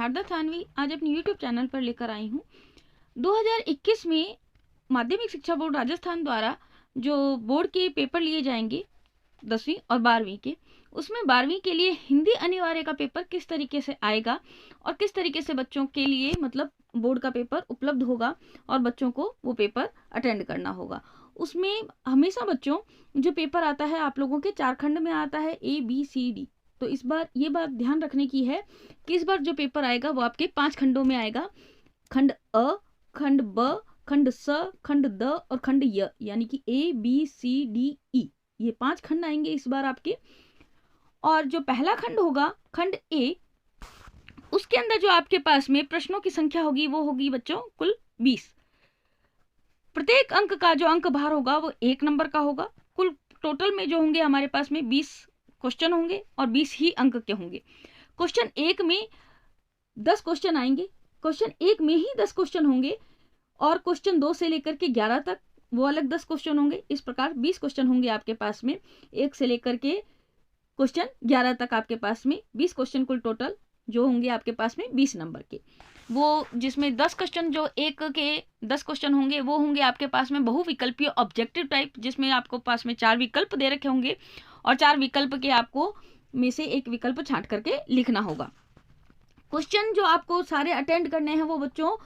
शारदा थानवी आज अपने YouTube channel पर लेकर आई हूँ 2021 में माध्यमिक शिक्षा बोर्ड राजस्थान द्वारा जो बोर्ड के पेपर लिए जाएंगे 10वीं और 12वीं के, उसमें 12वीं के लिए हिंदी अनिवार्य का पेपर किस तरीके से आएगा और किस तरीके से बच्चों के लिए मतलब बोर्ड का पेपर उपलब्ध होगा और बच्चों को वो पेपर अटेंड करना होगा। उसमें हमेशा बच्चों जो पेपर आता है आप लोगों के 4 खंड में आता है ABCD। तो इस बार ये बात ध्यान रखने की है कि इस बार जो पेपर आएगा वो आपके 5 खंडों में आएगा। खंड अ, खंड ब, खंड स, खंड द और खंड य, यानी कि ABCDE, ये 5 खंड आएंगे इस बार आपके। और जो पहला खंड होगा खंड ए, उसके अंदर जो आपके पास में प्रश्नों की संख्या होगी वो होगी बच्चों कुल 20। प्रत्येक अंक का जो अंक भार होगा वो 1 नंबर का होगा। कुल टोटल में जो होंगे हमारे पास में 20 क्वेश्चन होंगे और 20 ही अंक के होंगे। क्वेश्चन 1 में 10 क्वेश्चन आएंगे, क्वेश्चन 1 में ही 10 क्वेश्चन होंगे और क्वेश्चन 2 से लेकर के 11 तक वो अलग 10 क्वेश्चन होंगे। इस प्रकार 20 क्वेश्चन होंगे आपके पास में, 1 से लेकर के क्वेश्चन 11 तक आपके पास में 20 क्वेश्चन कुल टोटल जो होंगे आपके पास में 20 नंबर के। वो जिसमें 10 क्वेश्चन जो एक के 10 क्वेश्चन होंगे वो होंगे आपके पास में बहुविकल्पीय ऑब्जेक्टिव टाइप, जिसमें आपको पास में 4 विकल्प दे रखे होंगे और 4 विकल्प के आपको में से एक विकल्प छांट करके लिखना होगा। क्वेश्चन जो आपको सारे अटेंड करने हैं वो बच्चों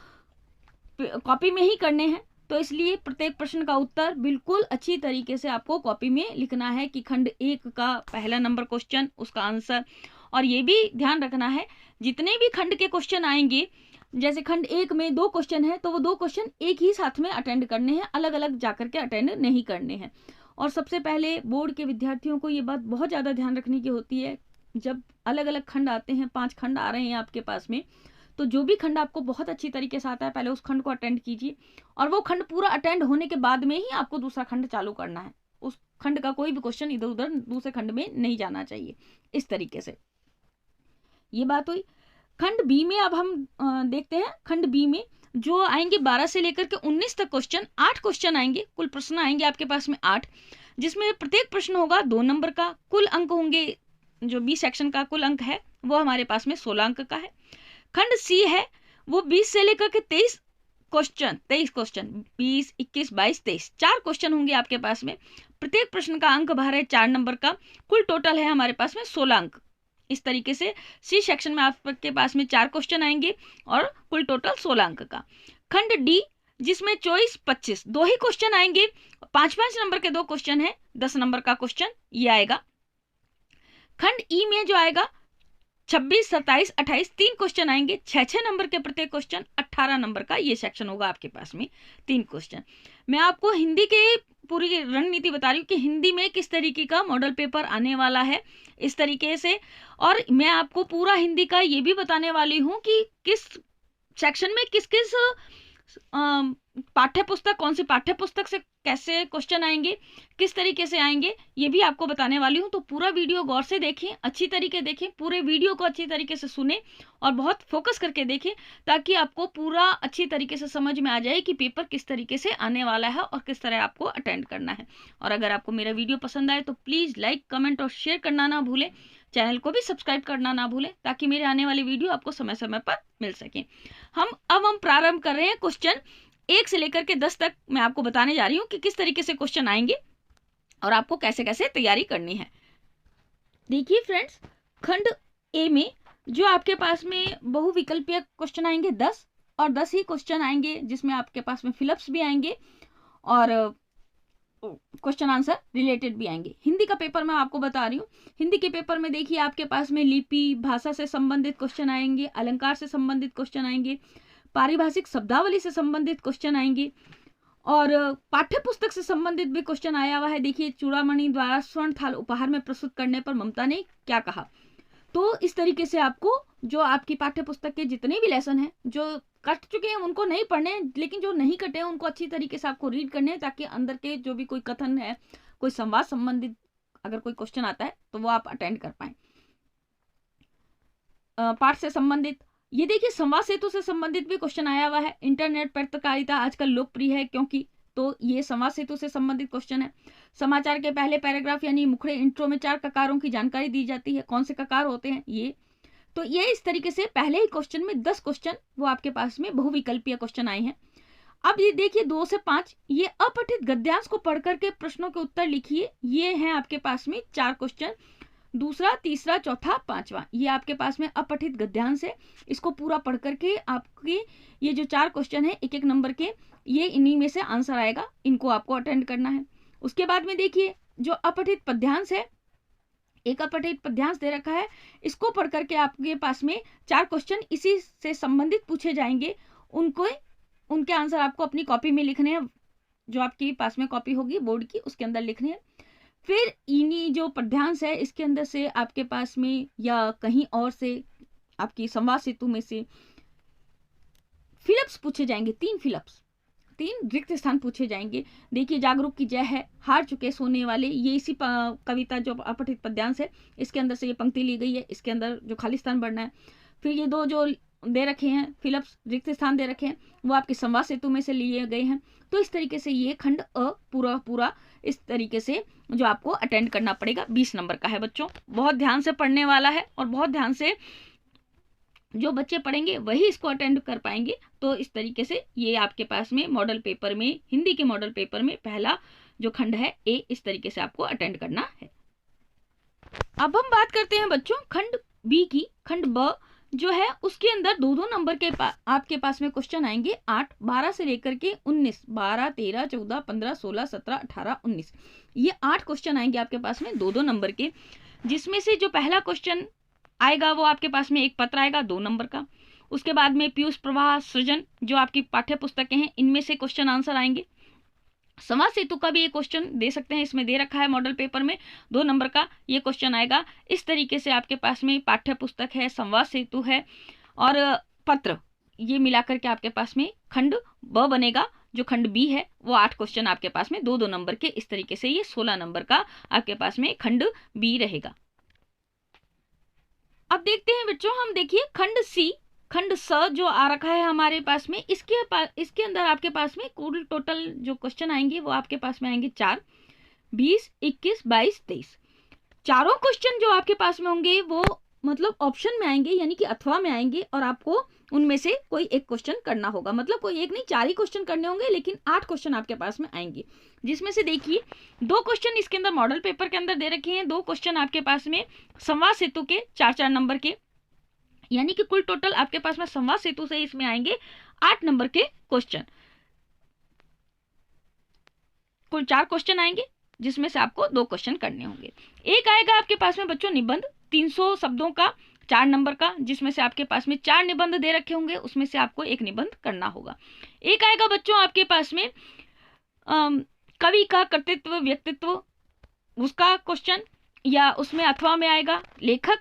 कॉपी में ही करने हैं, तो इसलिए प्रत्येक प्रश्न का उत्तर बिल्कुल अच्छी तरीके से आपको कॉपी में लिखना है कि खंड 1 का पहला नंबर क्वेश्चन उसका आंसर। और ये भी ध्यान रखना है जितने भी खंड के क्वेश्चन आएंगे, जैसे खंड 1 में 2 क्वेश्चन है तो वो 2 क्वेश्चन एक ही साथ में अटेंड करने हैं, अलग अलग जाकर के अटेंड नहीं करने हैं। और सबसे पहले बोर्ड के विद्यार्थियों को ये बात बहुत ज़्यादा ध्यान रखने की होती है, जब अलग अलग खंड आते हैं, 5 खंड आ रहे हैं आपके पास में, तो जो भी खंड आपको बहुत अच्छी तरीके से आता है पहले उस खंड को अटेंड कीजिए और वो खंड पूरा अटेंड होने के बाद में ही आपको दूसरा खंड चालू करना है। उस खंड का कोई भी क्वेश्चन इधर उधर दूसरे खंड में नहीं जाना चाहिए। इस तरीके से ये बात हुई। खंड बी में अब हम देखते हैं। खंड बी में जो आएंगे 12 से लेकर के 19 तक क्वेश्चन, 8 क्वेश्चन आएंगे, कुल प्रश्न आएंगे आपके पास में 8, जिसमें प्रत्येक प्रश्न होगा 2 नंबर का। कुल अंक होंगे जो बी सेक्शन का कुल अंक है वो हमारे पास में 16 अंक का है। खंड सी है वो 20 से लेकर के 23 क्वेश्चन 20, 21, 22, 23 4 क्वेश्चन होंगे आपके पास में। प्रत्येक प्रश्न का अंक भार है 4 नंबर का। कुल टोटल है हमारे पास में 16 अंक। इस तरीके से सी सेक्शन में आपके पास में 4 क्वेश्चन आएंगे और कुल टोटल 16 अंक का। खंड डी जिसमें 24, 25 2 ही क्वेश्चन आएंगे, 5-5 नंबर के 2 क्वेश्चन है, 10 नंबर का क्वेश्चन ये आएगा। खंड ई में जो आएगा 26, 27, 28 3 क्वेश्चन आएंगे, 6-6 नंबर के प्रत्येक क्वेश्चन, 18 नंबर का ये सेक्शन होगा आपके पास में 3 क्वेश्चन। मैं आपको हिंदी के पूरी रणनीति बता रही हूँ कि हिंदी में किस तरीके का मॉडल पेपर आने वाला है इस तरीके से, और मैं आपको पूरा हिंदी का ये भी बताने वाली हूँ कि किस सेक्शन में किस किस पाठ्य पुस्तक, कौन सी पाठ्य पुस्तक से कैसे क्वेश्चन आएंगे, किस तरीके से आएंगे, ये भी आपको बताने वाली हूँ। तो पूरा वीडियो गौर से देखें, अच्छी तरीके देखें, पूरे वीडियो को अच्छी तरीके से सुने और बहुत फोकस करके देखें ताकि आपको पूरा अच्छी तरीके से समझ में आ जाए कि पेपर किस तरीके से आने वाला है और किस तरह आपको अटेंड करना है। और अगर आपको मेरा वीडियो पसंद आए तो प्लीज़ लाइक, कमेंट और शेयर करना ना भूलें। चैनल को भी सब्सक्राइब करना ना भूलें ताकि मेरे आने वाली वीडियो आपको समय समय पर मिल सके। हम प्रारंभ कर रहे हैं क्वेश्चन 1 से लेकर के 10 तक। मैं आपको बताने जा रही हूँ कि किस तरीके से क्वेश्चन आएंगे और आपको कैसे कैसे तैयारी करनी है। देखिए फ्रेंड्स, खंड ए में जो आपके पास में बहुविकल्पीय क्वेश्चन आएंगे 10 और 10 ही क्वेश्चन आएंगे, जिसमें आपके पास में फिलअप्स भी आएंगे और क्वेश्चन आंसर रिलेटेड भी आएंगे। हिंदी का पेपर मैं आपको बता रही हूँ। हिंदी के पेपर में देखिए आपके पास में लिपि, भाषा से संबंधित क्वेश्चन आएंगे, अलंकार से संबंधित क्वेश्चन आएंगे, पारिभाषिक शब्दावली से संबंधित क्वेश्चन आएंगे और पाठ्य पुस्तक से संबंधित भी क्वेश्चन आया हुआ है। देखिए, चूड़ामणि द्वारा स्वर्ण थाल उपहार में प्रस्तुत करने पर ममता ने क्या कहा। तो इस तरीके से आपको जो आपकी पाठ्य पुस्तक के जितने भी लेसन हैं, जो कट चुके हैं उनको नहीं पढ़ने, लेकिन जो नहीं कटे हैं उनको अच्छी तरीके से आपको रीड करने हैं ताकि अंदर के जो भी कोई कथन है, कोई संवाद संबंधित अगर कोई क्वेश्चन आता है तो वो आप अटेंड कर पाए। पाठ से संबंधित ये देखिए, संवाद सेतु से संबंधित भी क्वेश्चन आया हुआ है। इंटरनेट पत्रकारिता आजकल लोकप्रिय है क्योंकि, तो ये संवाद सेतु से संबंधित क्वेश्चन है। समाचार के पहले पैराग्राफ यानी मुखड़े इंट्रो में 4 ककारों की जानकारी दी जाती है। कौन से ककार होते हैं ये। तो ये इस तरीके से पहले ही क्वेश्चन में 10 क्वेश्चन वो आपके पास में बहुविकल्पीय क्वेश्चन आए हैं। अब ये देखिए 2 से 5, ये अपठित गद्यांश को पढ़ करके प्रश्नों के उत्तर लिखिए। ये हैं आपके पास में 4 क्वेश्चन, दूसरा, तीसरा, चौथा, पांचवा, ये आपके पास में अपठित गद्यांश है। इसको पूरा पढ़ करके आपके ये जो 4 क्वेश्चन है 1-1 नंबर के, ये इन्हीं में से आंसर आएगा, इनको आपको अटेंड करना है। उसके बाद में देखिए जो अपठित पद्यांश है, एक अपठित पद्यांश दे रखा है, इसको पढ़ करके आपके पास में 4 क्वेश्चन इसी से संबंधित पूछे जाएंगे। उनके आंसर आपको अपनी कॉपी में लिखने हैं, जो आपके पास में कॉपी होगी बोर्ड की उसके अंदर लिखने हैं। फिर इन्हीं जो पद्यांश है इसके अंदर से आपके पास में या कहीं और से आपकी संवाद सेतु में से फिलअप्स पूछे जाएंगे, 3 फिलअप्स, 3 रिक्त स्थान पूछे जाएंगे। देखिए जागरूक की जय है, हार चुके सोने वाले, ये इसी कविता जो अपठित पद्यांश है इसके अंदर से ये पंक्ति ली गई है, इसके अंदर जो खाली स्थान भरना है। फिर ये 2 जो दे रखे हैं फिलअप्स, रिक्त स्थान दे रखे हैं, वो आपके संवाद सेतु में से लिए गए हैं। तो इस तरीके से ये खंड अ पूरा इस तरीके से जो आपको अटेंड करना पड़ेगा, 20 नंबर का है बच्चों। बहुत ध्यान से पढ़ने वाला है और बहुत ध्यान से जो बच्चे पढ़ेंगे वही इसको अटेंड कर पाएंगे। तो इस तरीके से ये आपके पास में मॉडल पेपर में, हिंदी के मॉडल पेपर में पहला जो खंड है ए, इस तरीके से आपको अटेंड करना है। अब हम बात करते हैं बच्चों खंड बी की। खंड ब जो है उसके अंदर 2-2 नंबर के आपके पास में क्वेश्चन आएंगे 8, 12 से लेकर के 19, 12, 13, 14, 15, 16, 17, 18, 19, ये 8 क्वेश्चन आएंगे आपके पास में 2-2 नंबर के, जिसमें से जो पहला क्वेश्चन आएगा वो आपके पास में एक पत्र आएगा 2 नंबर का। उसके बाद में पीयूष प्रवाह सृजन जो आपकी पाठ्य पुस्तकें हैं इनमें से क्वेश्चन आंसर आएंगे। संवाद सेतु का भी एक क्वेश्चन दे सकते हैं, इसमें दे रखा है मॉडल पेपर में 2 नंबर का ये क्वेश्चन आएगा। इस तरीके से आपके पास में पाठ्य पुस्तक है, संवाद सेतु है और पत्र, ये मिलाकर के आपके पास में खंड ब बनेगा। जो खंड बी है वो 8 क्वेश्चन आपके पास में 2-2 नंबर के, इस तरीके से ये 16 नंबर का आपके पास में खंड बी रहेगा। अब देखते हैं बच्चों हम, देखिए खंड सी, खंड स जो आ रखा है हमारे पास में, इसके अंदर आपके पास में कुल टोटल जो क्वेश्चन आएंगे वो आपके पास में आएंगे 4, 20, 21, 22, 23। चारों क्वेश्चन जो आपके पास में होंगे वो मतलब ऑप्शन में आएंगे, यानी कि अथवा में आएंगे, और आपको उनमें से कोई एक क्वेश्चन करना होगा। मतलब कोई एक नहीं, 4 ही क्वेश्चन करने होंगे, लेकिन 8 क्वेश्चन आपके पास में आएंगे, जिसमें से देखिए 2 क्वेश्चन इसके अंदर मॉडल पेपर के अंदर दे रखे हैं, 2 क्वेश्चन आपके पास में संवाद सेतु के 4-4 नंबर के, यानी कि कुल टोटल आपके पास में संवाद सेतु से इसमें आएंगे 8 नंबर के क्वेश्चन। कुल 4 क्वेश्चन आएंगे जिसमें से आपको 2 क्वेश्चन करने होंगे। एक आएगा आपके पास में बच्चों निबंध 300 शब्दों का 4 नंबर का, जिसमें से आपके पास में 4 निबंध दे रखे होंगे, उसमें से आपको एक निबंध करना होगा। एक आएगा बच्चों आपके पास में कवि का कर्तृत्व व्यक्तित्व, उसका क्वेश्चन, या उसमें अथवा में आएगा लेखक,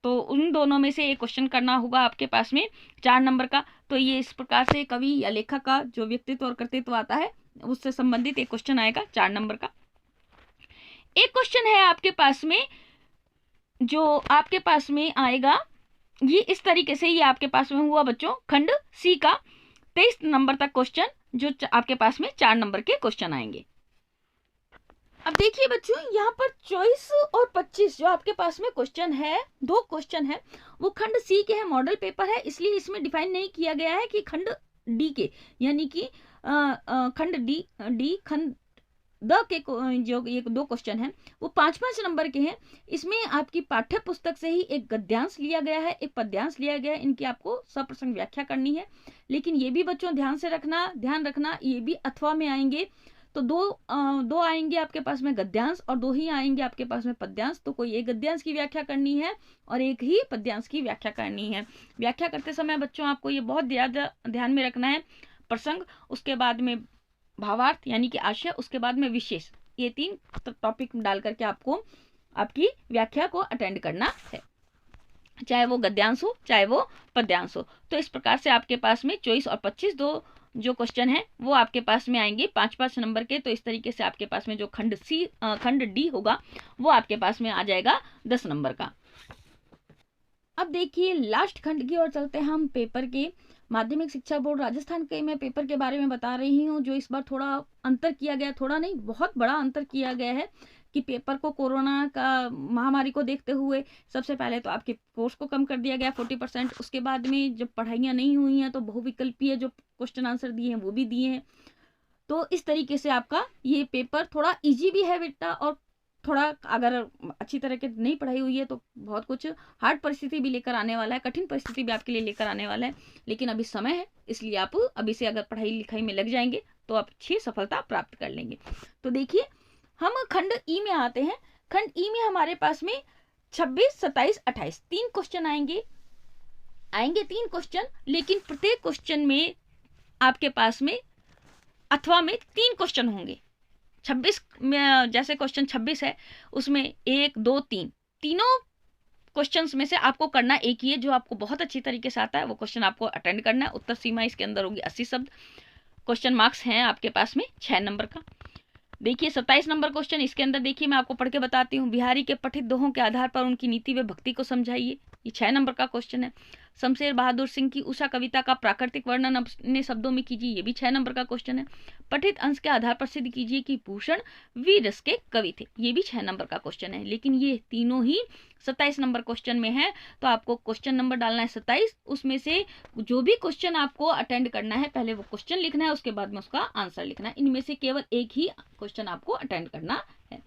तो उन दोनों में से एक क्वेश्चन करना होगा आपके पास में 4 नंबर का। तो ये इस प्रकार से कवि या लेखक का जो व्यक्तित्व और कर्तृत्व आता है उससे संबंधित एक क्वेश्चन आएगा 4 नंबर का। एक क्वेश्चन है आपके पास में जो आपके पास में आएगा, ये इस तरीके से ये आपके पास में हुआ बच्चों खंड सी का 23 नंबर तक क्वेश्चन, जो आपके पास में 4 नंबर के क्वेश्चन आएंगे। अब देखिए बच्चों यहाँ पर 24 और 25 जो आपके पास में क्वेश्चन है, 2 क्वेश्चन है, वो खंड सी के हैं, मॉडल पेपर है, इसलिए इसमें डिफाइन नहीं किया गया है कि खंड डी के, यानी कि खंड डी खंड द के जो ये 2 क्वेश्चन हैं वो 5-5 नंबर के हैं। इसमें आपकी पाठ्य पुस्तक से ही एक गद्यांश लिया गया है, एक पद्यांश लिया गया है, इनकी आपको सप्रसंग व्याख्या करनी है। लेकिन ये भी बच्चों ध्यान रखना ये भी अथवा में आएंगे, तो 2 आएंगे आपके पास में गद्यांश और 2 ही आएंगे आपके पास में पद्यांश। तो कोई एक गद्यांश की व्याख्या करनी है और एक ही पद्यांश की व्याख्या करनी है। व्याख्या करते समय बच्चों आपको ये बहुत ध्यान में रखना है, प्रसंग, उसके बाद में भावार्थ यानी कि आशय, उसके बाद में विशेष, ये 3 टॉपिक डाल करके आपको आपकी व्याख्या को अटेंड करना है, चाहे वो गद्यांश हो चाहे वो पद्यांश हो। तो इस प्रकार से आपके पास में 24 और 25 2 जो क्वेश्चन है वो आपके पास में आएंगे 5-5 नंबर के। तो इस तरीके से आपके पास में जो खंड डी होगा वो आपके पास में आ जाएगा 10 नंबर का। अब देखिए लास्ट खंड की ओर चलते हैं हम, पेपर के माध्यमिक शिक्षा बोर्ड राजस्थान के मैं पेपर के बारे में बता रही हूँ, जो इस बार थोड़ा अंतर किया गया, थोड़ा नहीं बहुत बड़ा अंतर किया गया है। कि पेपर को कोरोना का महामारी को देखते हुए सबसे पहले तो आपके कोर्स को कम कर दिया गया 40%। उसके बाद में जब पढ़ाइयाँ नहीं हुई हैं तो बहुविकल्पीय जो क्वेश्चन आंसर दिए हैं वो भी दिए हैं। तो इस तरीके से आपका ये पेपर थोड़ा इजी भी है बेटा, और थोड़ा अगर अच्छी तरह के नहीं पढ़ाई हुई है तो बहुत कुछ हार्ड परिस्थिति भी लेकर आने वाला है, कठिन परिस्थिति भी आपके लिए लेकर आने वाला है। लेकिन अभी समय है, इसलिए आप अभी से अगर पढ़ाई लिखाई में लग जाएंगे तो आप अच्छी सफलता प्राप्त कर लेंगे। तो देखिए हम खंड ई में आते हैं। खंड ई में हमारे पास में 26, 27, 28 तीन क्वेश्चन आएंगे 3 क्वेश्चन, लेकिन प्रत्येक क्वेश्चन में आपके पास में अथवा में 3 क्वेश्चन होंगे। 26 में जैसे क्वेश्चन 26 है उसमें 1, 2, 3 तीनों क्वेश्चंस में से आपको करना एक ही है, जो आपको बहुत अच्छी तरीके से आता है वो क्वेश्चन आपको अटेंड करना है। उत्तर सीमा इसके अंदर होगी 80 शब्द। क्वेश्चन मार्क्स हैं आपके पास में 6 नंबर का। देखिए 27 नंबर क्वेश्चन, इसके अंदर देखिए मैं आपको पढ़ के बताती हूँ। बिहारी के पठित दोहों के आधार पर उनकी नीति व भक्ति को समझाइए, ये 6 नंबर का क्वेश्चन है। शमशेर बहादुर सिंह की उषा कविता का प्राकृतिक वर्णन अपने शब्दों में कीजिए, ये भी 6 नंबर का क्वेश्चन है। पठित अंश के आधार पर सिद्ध कीजिए कि भूषण वीर रस के कवि थे, ये भी 6 नंबर का क्वेश्चन है। लेकिन ये तीनों ही 27 नंबर क्वेश्चन में है, तो आपको क्वेश्चन नंबर डालना है 27। उसमें से जो भी क्वेश्चन आपको अटेंड करना है पहले वो क्वेश्चन लिखना है, उसके बाद में उसका आंसर लिखना है। इनमें से केवल एक ही क्वेश्चन आपको अटेंड करना है।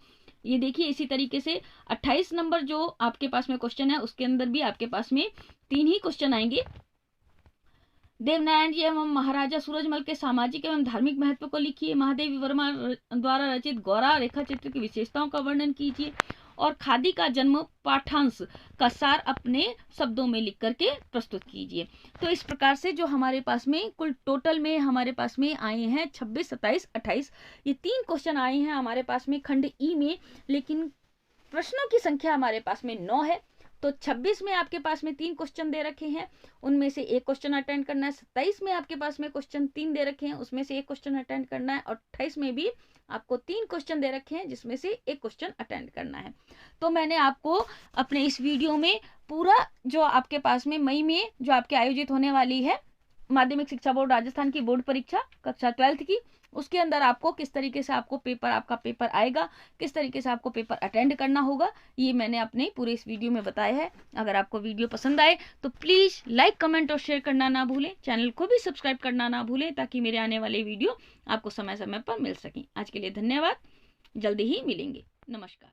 ये देखिए इसी तरीके से 28 नंबर जो आपके पास में क्वेश्चन है उसके अंदर भी आपके पास में 3 ही क्वेश्चन आएंगे। देवनारायण जी एवं महाराजा सूरजमल के सामाजिक एवं धार्मिक महत्व को लिखिए। महादेवी वर्मा द्वारा रचित गौरा रेखा चित्र की विशेषताओं का वर्णन कीजिए। और खादी का जन्म पाठांश का सार अपने शब्दों में लिख करके प्रस्तुत कीजिए। तो इस प्रकार से जो हमारे पास में कुल टोटल में हमारे पास में आए हैं 26, 27, 28 ये 3 क्वेश्चन आए हैं हमारे पास में खंड ई में। लेकिन प्रश्नों की संख्या हमारे पास में 9 है। तो 26 में आपके पास में 3 क्वेश्चन दे रखे हैं, उनमें से एक क्वेश्चन अटेंड करना है। 27 में आपके पास में क्वेश्चन 3 दे रखे हैं, उसमें से एक क्वेश्चन अटेंड करना है। और 28 में भी आपको 3 क्वेश्चन दे रखे हैं जिसमें से एक क्वेश्चन अटेंड करना है। तो मैंने आपको अपने इस वीडियो में पूरा जो आपके पास में मई में जो आपके आयोजित होने वाली है माध्यमिक शिक्षा बोर्ड राजस्थान की बोर्ड परीक्षा कक्षा 12th की, उसके अंदर आपको किस तरीके से आपको आपका पेपर आएगा, किस तरीके से आपको पेपर अटेंड करना होगा, ये मैंने अपने पूरे इस वीडियो में बताया है। अगर आपको वीडियो पसंद आए तो प्लीज़ लाइक, कमेंट और शेयर करना ना भूलें। चैनल को भी सब्सक्राइब करना ना भूलें ताकि मेरे आने वाले वीडियो आपको समय समय पर मिल सकें। आज के लिए धन्यवाद, जल्दी ही मिलेंगे। नमस्कार।